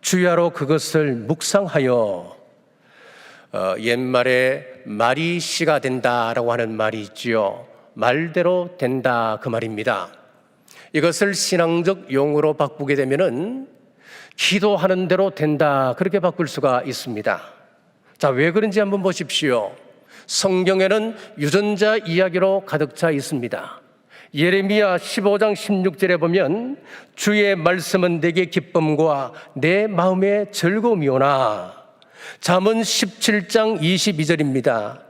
주야로 그것을 묵상하여 옛말에 말이 씨가 된다라고 하는 말이 있지요. 말대로 된다 그 말입니다. 이것을 신앙적 용어로 바꾸게 되면은 기도하는 대로 된다 그렇게 바꿀 수가 있습니다. 자, 왜 그런지 한번 보십시오. 성경에는 유전자 이야기로 가득 차 있습니다. 예레미야 15장 16절에 보면 주의 말씀은 내게 기쁨과 내 마음의 즐거움이오나, 잠언 17장 22절입니다.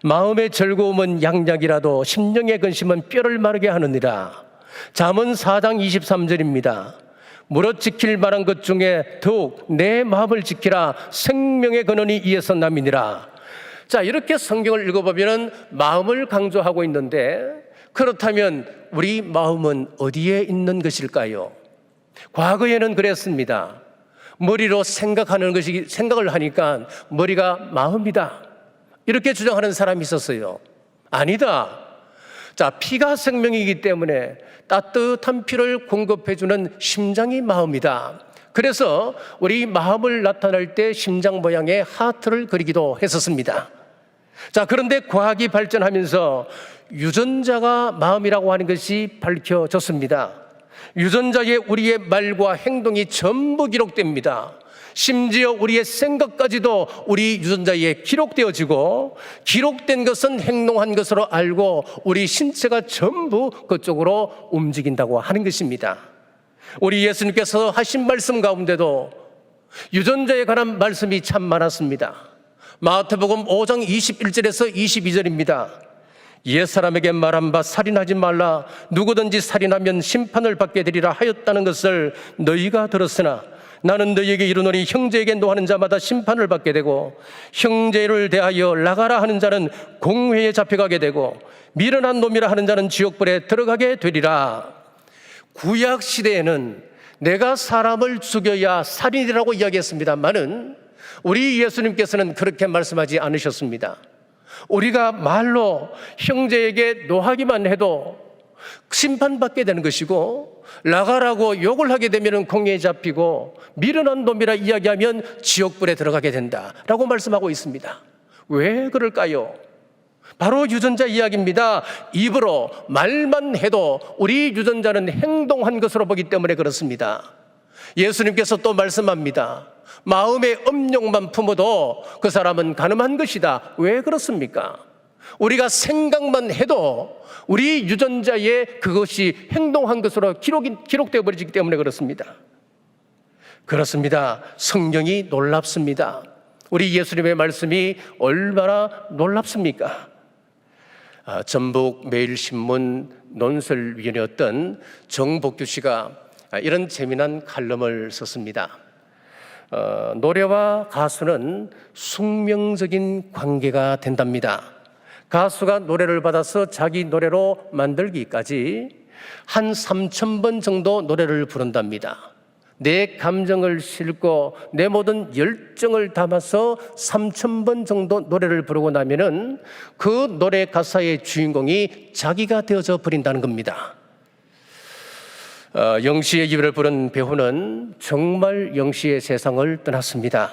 마음의 즐거움은 양약이라도 심령의 근심은 뼈를 마르게 하느니라. 잠언 4장 23절입니다. 무릇 지킬 만한 것 중에 더욱 내 마음을 지키라. 생명의 근원이 이에서 남이니라. 자, 이렇게 성경을 읽어보면 마음을 강조하고 있는데, 그렇다면 우리 마음은 어디에 있는 것일까요? 과거에는 그랬습니다. 머리로 생각을 하니까 머리가 마음이다, 이렇게 주장하는 사람이 있었어요. 아니다. 자, 피가 생명이기 때문에 따뜻한 피를 공급해주는 심장이 마음이다. 그래서 우리 마음을 나타낼 때 심장 모양의 하트를 그리기도 했었습니다. 자, 그런데 과학이 발전하면서 유전자가 마음이라고 하는 것이 밝혀졌습니다. 유전자에 우리의 말과 행동이 전부 기록됩니다. 심지어 우리의 생각까지도 우리 유전자에 기록되어지고, 기록된 것은 행동한 것으로 알고 우리 신체가 전부 그쪽으로 움직인다고 하는 것입니다. 우리 예수님께서 하신 말씀 가운데도 유전자에 관한 말씀이 참 많았습니다. 마태복음 5장 21절에서 22절입니다. 옛사람에게 말한 바 살인하지 말라, 누구든지 살인하면 심판을 받게 되리라 하였다는 것을 너희가 들었으나 나는 너희에게 이르노니 형제에게 노하는 자마다 심판을 받게 되고, 형제를 대하여 나가라 하는 자는 공회에 잡혀가게 되고, 미련한 놈이라 하는 자는 지옥불에 들어가게 되리라. 구약 시대에는 내가 사람을 죽여야 살인이라고 이야기했습니다만은 우리 예수님께서는 그렇게 말씀하지 않으셨습니다. 우리가 말로 형제에게 노하기만 해도 심판받게 되는 것이고, 나가라고 욕을 하게 되면 공회에 잡히고, 미련한 놈이라 이야기하면 지옥불에 들어가게 된다라고 말씀하고 있습니다. 왜 그럴까요? 바로 유전자 이야기입니다. 입으로 말만 해도 우리 유전자는 행동한 것으로 보기 때문에 그렇습니다. 예수님께서 또 말씀합니다. 마음의 음욕만 품어도 그 사람은 가늠한 것이다. 왜 그렇습니까? 우리가 생각만 해도 우리 유전자에 그것이 행동한 것으로 기록되어 버리기 때문에 그렇습니다. 그렇습니다. 성경이 놀랍습니다. 우리 예수님의 말씀이 얼마나 놀랍습니까? 전북 매일신문 논설위원이었던 정복규 씨가 이런 재미난 칼럼을 썼습니다. 노래와 가수는 숙명적인 관계가 된답니다. 가수가 노래를 받아서 자기 노래로 만들기까지 한 3,000번 정도 노래를 부른답니다. 내 감정을 싣고 내 모든 열정을 담아서 3,000번 정도 노래를 부르고 나면은 그 노래 가사의 주인공이 자기가 되어져 버린다는 겁니다. 영시의 기별을 부른 배우는 정말 영시의 세상을 떠났습니다.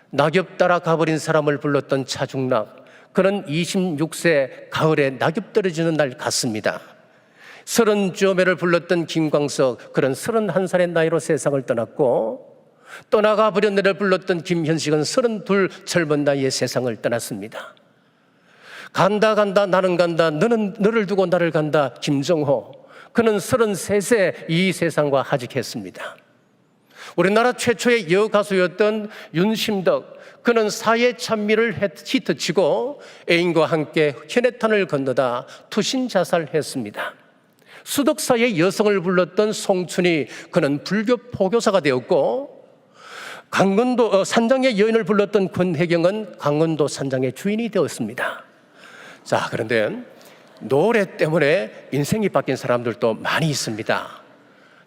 낙엽 따라 가버린 사람을 불렀던 차중락, 그는 26세 가을에 낙엽 떨어지는 날 같습니다. 30조매를 불렀던 김광석, 그는 31살의 나이로 세상을 떠났고, 떠나가 버린 노래를 불렀던 김현식은 32 젊은 나이에 세상을 떠났습니다. 간다 간다 나는 간다, 너를 두고 나를 간다 김정호, 그는 33세 이 세상과 하직했습니다. 우리나라 최초의 여가수였던 윤심덕, 그는 사회 찬미를 히트치고 애인과 함께 현해탄을 건너다 투신 자살했습니다. 수덕사의 여성을 불렀던 송춘희, 그는 불교 포교사가 되었고, 강원도 산장의 여인을 불렀던 권혜경은 강원도 산장의 주인이 되었습니다. 자, 그런데 노래 때문에 인생이 바뀐 사람들도 많이 있습니다.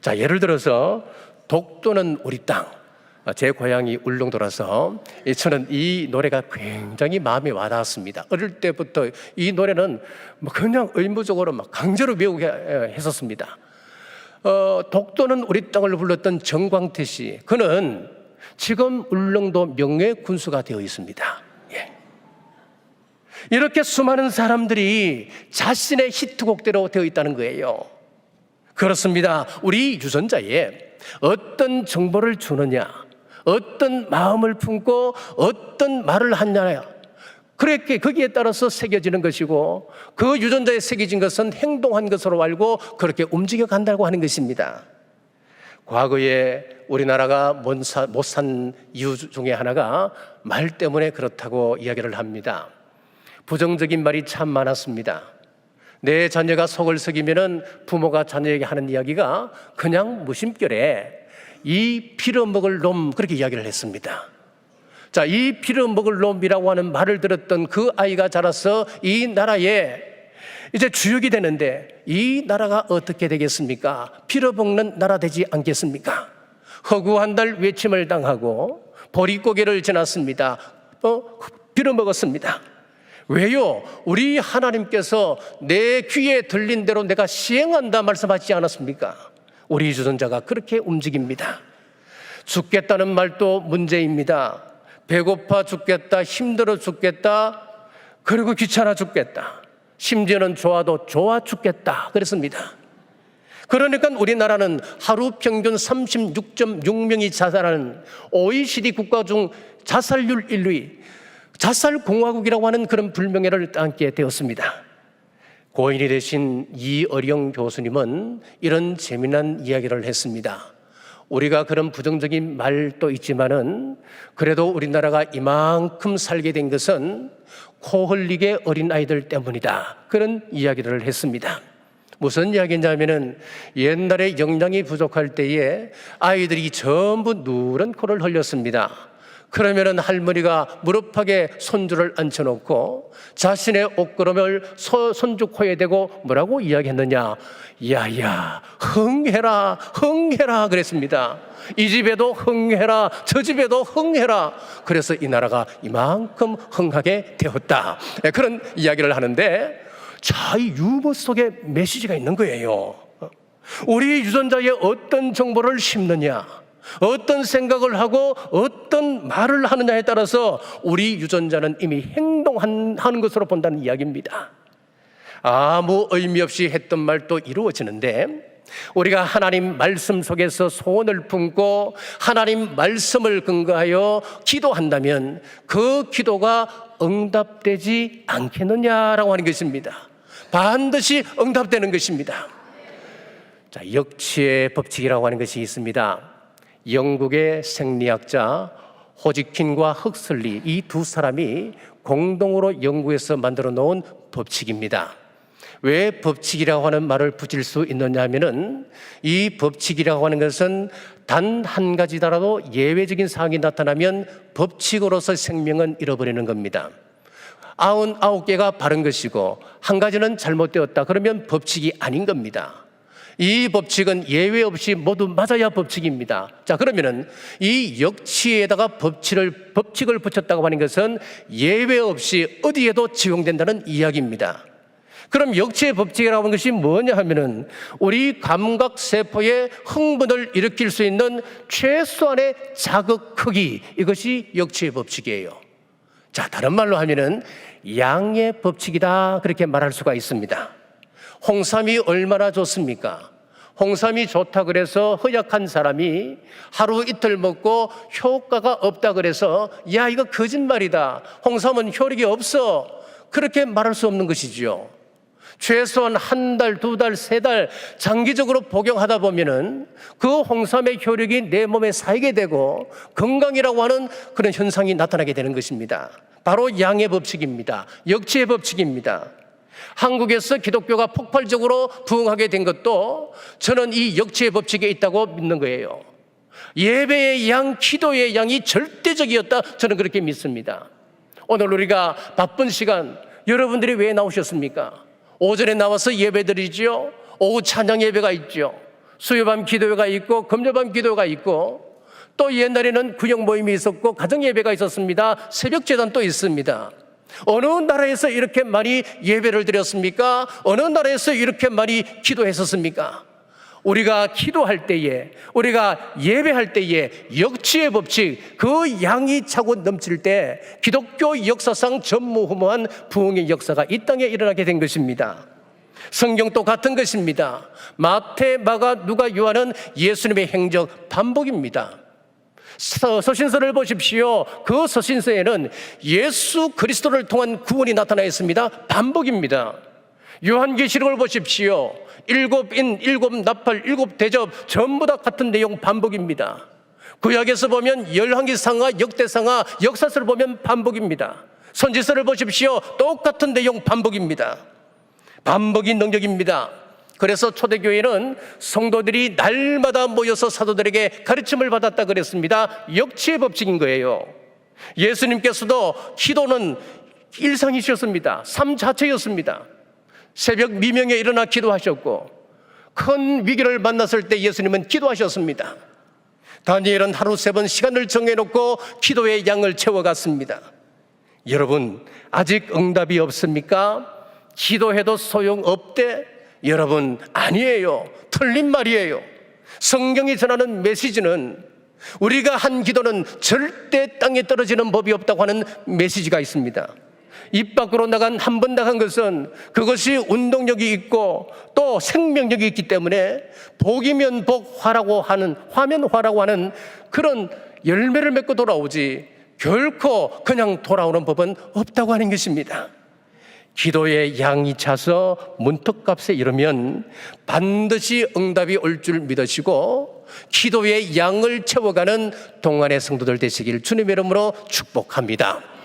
자, 예를 들어서 독도는 우리 땅, 제 고향이 울릉도라서 저는 이 노래가 굉장히 마음에 와닿았습니다. 어릴 때부터 이 노래는 그냥 의무적으로 강제로 외우게 했었습니다. 독도는 우리 땅을 불렀던 정광태 씨, 그는 지금 울릉도 명예군수가 되어 있습니다. 예. 이렇게 수많은 사람들이 자신의 히트곡대로 되어 있다는 거예요. 그렇습니다. 우리 유전자에 어떤 정보를 주느냐, 어떤 마음을 품고 어떤 말을 하느냐, 그렇게 거기에 따라서 새겨지는 것이고, 그 유전자에 새겨진 것은 행동한 것으로 알고 그렇게 움직여 간다고 하는 것입니다. 과거에 우리나라가 못 산 이유 중에 하나가 말 때문에 그렇다고 이야기를 합니다. 부정적인 말이 참 많았습니다. 내 자녀가 속을 썩이면은 부모가 자녀에게 하는 이야기가 그냥 무심결에 이 빌어먹을 놈, 그렇게 이야기를 했습니다. 자, 이 빌어먹을 놈이라고 하는 말을 들었던 그 아이가 자라서 이 나라에 이제 주역이 되는데, 이 나라가 어떻게 되겠습니까? 빌어먹는 나라 되지 않겠습니까? 허구한달 외침을 당하고 보릿고개를 지났습니다. 빌어먹었습니다. 왜요? 우리 하나님께서 내 귀에 들린 대로 내가 시행한다 말씀하지 않았습니까? 우리 유전자가 그렇게 움직입니다. 죽겠다는 말도 문제입니다. 배고파 죽겠다, 힘들어 죽겠다, 그리고 귀찮아 죽겠다, 심지어는 좋아도 좋아 죽겠다 그랬습니다. 그러니까 우리나라는 하루 평균 36.6명이 자살하는 OECD 국가 중 자살률 1위, 자살공화국이라고 하는 그런 불명예를 안게 되었습니다. 고인이 되신 이어령 교수님은 이런 재미난 이야기를 했습니다. 우리가 그런 부정적인 말도 있지만은 그래도 우리나라가 이만큼 살게 된 것은 코 흘리게 어린 아이들 때문이다, 그런 이야기를 했습니다. 무슨 이야기냐면은 옛날에 영양이 부족할 때에 아이들이 전부 누런 코를 흘렸습니다. 그러면은 할머니가 무릎팍에 손주를 앉혀놓고 자신의 옷구름을 손주 코에 대고 뭐라고 이야기했느냐? 야야, 흥해라, 흥해라 그랬습니다. 이 집에도 흥해라, 저 집에도 흥해라. 그래서 이 나라가 이만큼 흥하게 되었다, 그런 이야기를 하는데, 자, 이 유머 속에 메시지가 있는 거예요. 우리 유전자에 어떤 정보를 심느냐, 어떤 생각을 하고 어떤 말을 하느냐에 따라서 우리 유전자는 이미 행동하는 것으로 본다는 이야기입니다. 아무 의미 없이 했던 말도 이루어지는데, 우리가 하나님 말씀 속에서 소원을 품고 하나님 말씀을 근거하여 기도한다면 그 기도가 응답되지 않겠느냐라고 하는 것입니다. 반드시 응답되는 것입니다. 자, 역치의 법칙이라고 하는 것이 있습니다. 영국의 생리학자 호지킨과 흑슬리, 이 두 사람이 공동으로 연구해서 만들어 놓은 법칙입니다. 왜 법칙이라고 하는 말을 붙일 수 있느냐 하면은, 이 법칙이라고 하는 것은 단 한 가지더라도 예외적인 사항이 나타나면 법칙으로서 생명은 잃어버리는 겁니다. 99개가 바른 것이고 한 가지는 잘못되었다 그러면 법칙이 아닌 겁니다. 이 법칙은 예외 없이 모두 맞아야 법칙입니다. 자, 그러면은 이 역치에다가 법칙을 붙였다고 하는 것은 예외 없이 어디에도 적용된다는 이야기입니다. 그럼 역치의 법칙이라고 하는 것이 뭐냐 하면은, 우리 감각세포의 흥분을 일으킬 수 있는 최소한의 자극 크기, 이것이 역치의 법칙이에요. 자, 다른 말로 하면은 양의 법칙이다, 그렇게 말할 수가 있습니다. 홍삼이 얼마나 좋습니까? 홍삼이 좋다 그래서 허약한 사람이 하루 이틀 먹고 효과가 없다 그래서 야, 이거 거짓말이다, 홍삼은 효력이 없어, 그렇게 말할 수 없는 것이지요. 최소한 한 달, 두 달, 세 달 장기적으로 복용하다 보면은 그 홍삼의 효력이 내 몸에 쌓이게 되고 건강이라고 하는 그런 현상이 나타나게 되는 것입니다. 바로 양의 법칙입니다. 역치의 법칙입니다. 한국에서 기독교가 폭발적으로 부흥하게 된 것도 저는 이 역치의 법칙에 있다고 믿는 거예요. 예배의 양, 기도의 양이 절대적이었다, 저는 그렇게 믿습니다. 오늘 우리가 바쁜 시간 여러분들이 왜 나오셨습니까? 오전에 나와서 예배드리지요. 오후 찬양 예배가 있죠. 수요밤 기도회가 있고 금요밤 기도회가 있고, 또 옛날에는 구역 모임이 있었고 가정 예배가 있었습니다. 새벽 제단도 있습니다. 어느 나라에서 이렇게 많이 예배를 드렸습니까? 어느 나라에서 이렇게 많이 기도했었습니까? 우리가 기도할 때에, 우리가 예배할 때에 역치의 법칙, 그 양이 차고 넘칠 때 기독교 역사상 전무후무한 부흥의 역사가 이 땅에 일어나게 된 것입니다. 성경도 같은 것입니다. 마태, 마가, 누가, 요한은 예수님의 행적 반복입니다. 서신서를 보십시오. 그 서신서에는 예수 그리스도를 통한 구원이 나타나 있습니다. 반복입니다. 요한계시록을 보십시오. 7인, 7나팔, 7대접 전부 다 같은 내용 반복입니다. 구약에서 보면 열왕기상하, 역대상하, 역사서를 보면 반복입니다. 선지서를 보십시오. 똑같은 내용 반복입니다. 반복이 능력입니다. 그래서 초대교회는 성도들이 날마다 모여서 사도들에게 가르침을 받았다 그랬습니다. 역치의 법칙인 거예요. 예수님께서도 기도는 일상이셨습니다. 삶 자체였습니다. 새벽 미명에 일어나 기도하셨고, 큰 위기를 만났을 때 예수님은 기도하셨습니다. 다니엘은 하루 3번 시간을 정해놓고 기도의 양을 채워갔습니다. 여러분, 아직 응답이 없습니까? 기도해도 소용없대? 여러분, 아니에요. 틀린 말이에요. 성경이 전하는 메시지는, 우리가 한 기도는 절대 땅에 떨어지는 법이 없다고 하는 메시지가 있습니다. 입 밖으로 한 번 나간 것은 그것이 운동력이 있고 또 생명력이 있기 때문에 복이면 복, 화라고 하는, 화면 화라고 하는 그런 열매를 맺고 돌아오지 결코 그냥 돌아오는 법은 없다고 하는 것입니다. 기도의 양이 차서 문턱값에 이르면 반드시 응답이 올 줄 믿으시고 기도의 양을 채워가는 동안의 성도들 되시길 주님의 이름으로 축복합니다.